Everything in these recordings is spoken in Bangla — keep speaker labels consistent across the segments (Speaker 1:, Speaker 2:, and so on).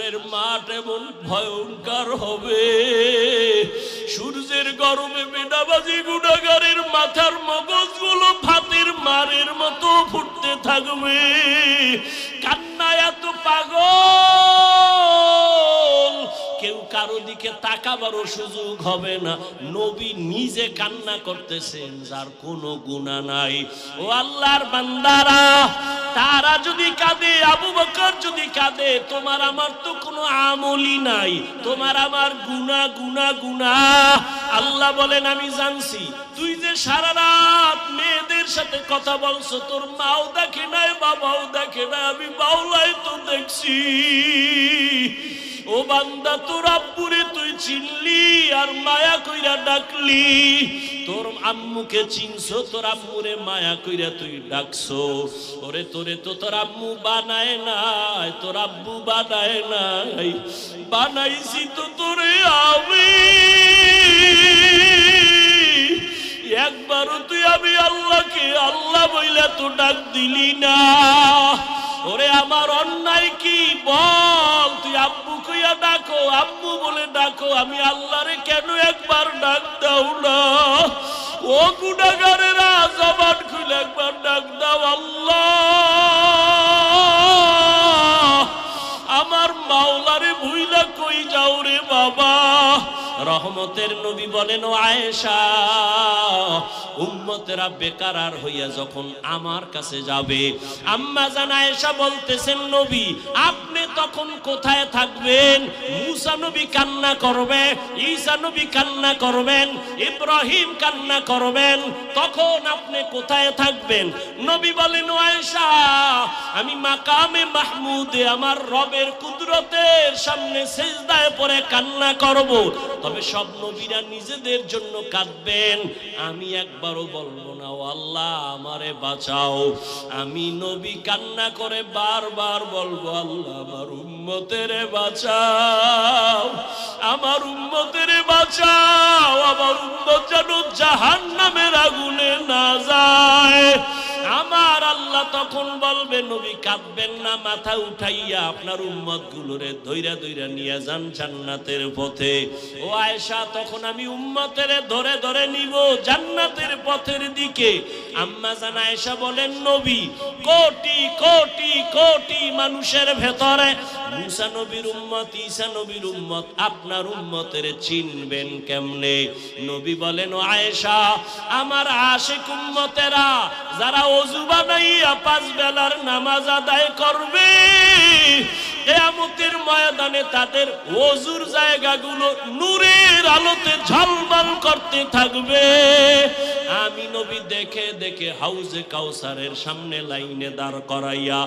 Speaker 1: হাসরের মাঠ এমন ভয়ঙ্কর হবে, সূর্যের গরমে বেনামাজি গুনাহগারের মাথার মগজগুলো ভাতের মারের মতো ফুটতে থাকবে। কান্নায় এত পাগল, কেউ কারো দিকে তাকাবারও সুযোগ হবে না। নবী নিজে কান্না করতেছেন, যার কোনো গুনাহ নাই। ও আল্লাহর বান্দারা, তারা যদি কাঁদে, আবু বকর যদি কাঁদে, তোমার আমার তো কোনো আমলই নাই, তোমার আমার গুনাহ গুনাহ গুনাহ। আল্লাহ বলেন, আমি জানছি তুই যে সারা রাত মেয়েদের সাথে কথা বলছো, তোর মাও দেখে নাই, বাবাও দেখে নাই, আমি বাউলাই তো দেখছি। ও বান্দা, তোর আব্বুরে তুই চিনলি আর মায়া কইরা ডাকলি, তোর আম্মুকে চিনছো, তোর আম্মুরে মায়া কইরা তুই ডাকছো। ওরে তোরে তো তোর আম্মু বানায় নাই, তোর আব্বু বানায় নাই, বানাইছি তো তোরে আমি। একবারও তুই আমি আল্লাহকে আল্লাহ বইলা তো ডাক দিলি না। ওরে আমার অন্যায় কি বল, তুই আব্বু কইয়া ডাকো, আম্মু বলে ডাকো, আমি আল্লাহরে কেন একবার ডাক দাও না? ও গুনাহগারেরা, জবান খুলে একবার ডাক দাও, আল্লাহ আমার মাওলারে ভুইলা কই যাও রে বাবা। রহমতের নবী বলেন, ও আয়েশা, উম্মতেরা বেকারার হইয়া যখন আমার কাছে যাবে, আম্মা জান আয়েশা বলতেছেন, নবী আপনি তখন কোথায় থাকবেন? মুসা নবী কান্না করবে, ঈসা নবী কান্না করবেন, ইব্রাহিম কান্না করবেন, তখন আপনি কোথায় থাকবেন? নবী বলেন, ও আয়েশা, আমি মাকামে মাহমুদে আমার রবের কুদরতের সামনে সিজদায় পড়ে কান্না করব। তবে সব নবীরা নিজেদের জন্য কাঁদবেন, আমি একবারও বলবো না ও আল্লাহ আমারে বাঁচাও। আমি নবী কান্না করে বারবার বলবো, আল্লাহ আমার উম্মতের বাঁচাও, আমার উম্মতের বাঁচাও, আমার উম্মত যেন জাহান্নামের আগুনে না যায়। আমার আল্লাহ তখন বলবে, নবী কাঁদবেন না, মাথা উঠাইয়া আপনার উম্মত গুলোরে ধইরা ধইরা নিয়ে যান জান্নাতের পথে। ও আয়েশা, তখন আমি উম্মতের ধরে ধরে নিব জান্নাতের পথের দিকে। আম্মা জান আয়েশা বলেন, নবী কোটি কোটি কোটি মানুষের ভেতরে মুসা নবীর উম্মত, ঈসা নবীর উম্মত, আপনার উম্মতের চিনবেন কেমনে? নবী বলেন, ও আয়েশা, আমার আশিক উম্মতেরা যারা ওযু বানাইয়া 5 বেলার নামাজ আদায় করবে, কিয়ামতের ময়দানে তাদের ওযুর জায়গাগুলো নূরের আলোতে ঝলমল করতে থাকবে। আমি নবী দেখে দেখে হাউজে কাউসারের সামনে লাইনে দাঁড় করাইয়া,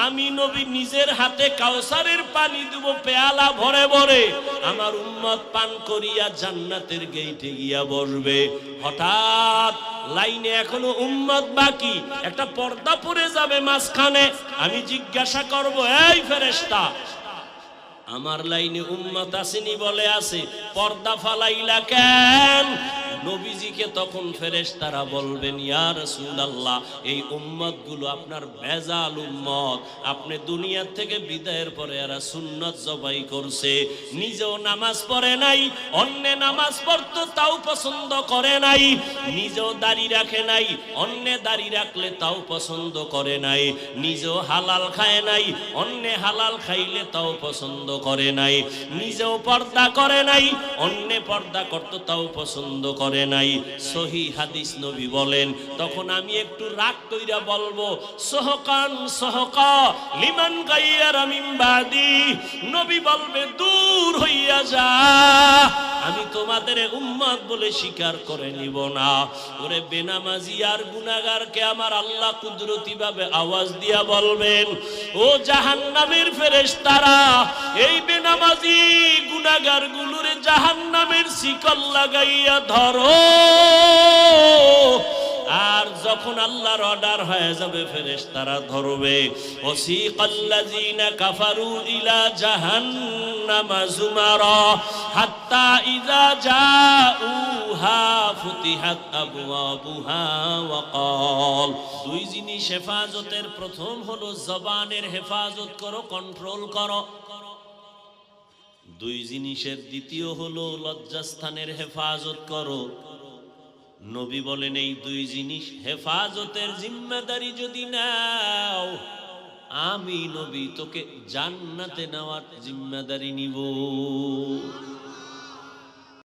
Speaker 1: আমি নবী নিজের হাতে কাউসারের পানি দেব পেয়ালা ভরে ভরে, আমার উম্মত পান করিয়া জান্নাতের গেইটে গিয়া বসবে। হঠাৎ লাইনে এখনো উম্মত বাকি, একটা পর্দা পড়ে যাবে মাঝখানে। আমি জিজ্ঞাসা করব, এই ফেরেশতা, আমার লাইনে উম্মত আসেনি বলে আছে, পর্দা ফালাইলা কেন? নবীজিকে তখন ফেরেশতারা বলবেন, ইয়া রাসূলুল্লাহ, এই উম্মত গুলো আপনার ভেজাল উম্মত, আপনি দুনিয়া থেকে বিদায়ের পরে এরা সুন্নত জবাই করছে, নিজেও নামাজ পড়ে নাই, অন্য নামাজ পড়তো তাও পছন্দ করে নাই, নিজেও দাড়ি রাখে নাই, অন্য দাড়ি রাখলে তাও পছন্দ করে নাই, নিজেও হালাল খায় নাই, অন্য হালাল খাইলে তাও পছন্দ করে নাই, নিজেও পর্দা করে নাই, অন্য পর্দা করতো তাও পছন্দ করে নাই। সহি হাদিস নবী বলেন, তখন আমি একটু রাগ কইরা বলবো, সহকান সহকা লিমান গায়্যারা মিন বাদি। নবী বলবে, দূর হইয়া যা, আমি তোমাদের উম্মত বলে স্বীকার করে নিব না। ওরে বেনামাজি আর গুনাহগারকে আমার আল্লাহ কুদরতি ভাবে আওয়াজ দিয়া বলবেন, ও জাহান্নামের ফেরেশতারা, এই বেনামাজি গুনাহগার গুলোরে জাহান্নামের শিকল লাগাইয়া ধরো। আর যখন আল্লাহর অর্ডার হয়ে যাবে, ফেরেশতারা ধরবে। ওয়াসিকাল্লাযিনা কাফারু ইলা জাহান্নামা যুমারা হাত্তা ইযা জাউহা ফুতিহাত আবওয়াবুহা ওয়া ক্বাল। দুই জিনিস হেফাজতের প্রথম হলো জবানের হেফাজত করো, কন্ট্রোল করো। দুই জিনিসের দ্বিতীয় হলো লজ্জাস্থানের হেফাজত করো। নবী বলেন এই দুই জিনিস হেফাজতের জিম্মাদারি যদি নাও, আমি নবী তোকে জান্নাতে নেওয়ার জিম্মাদারি নিব।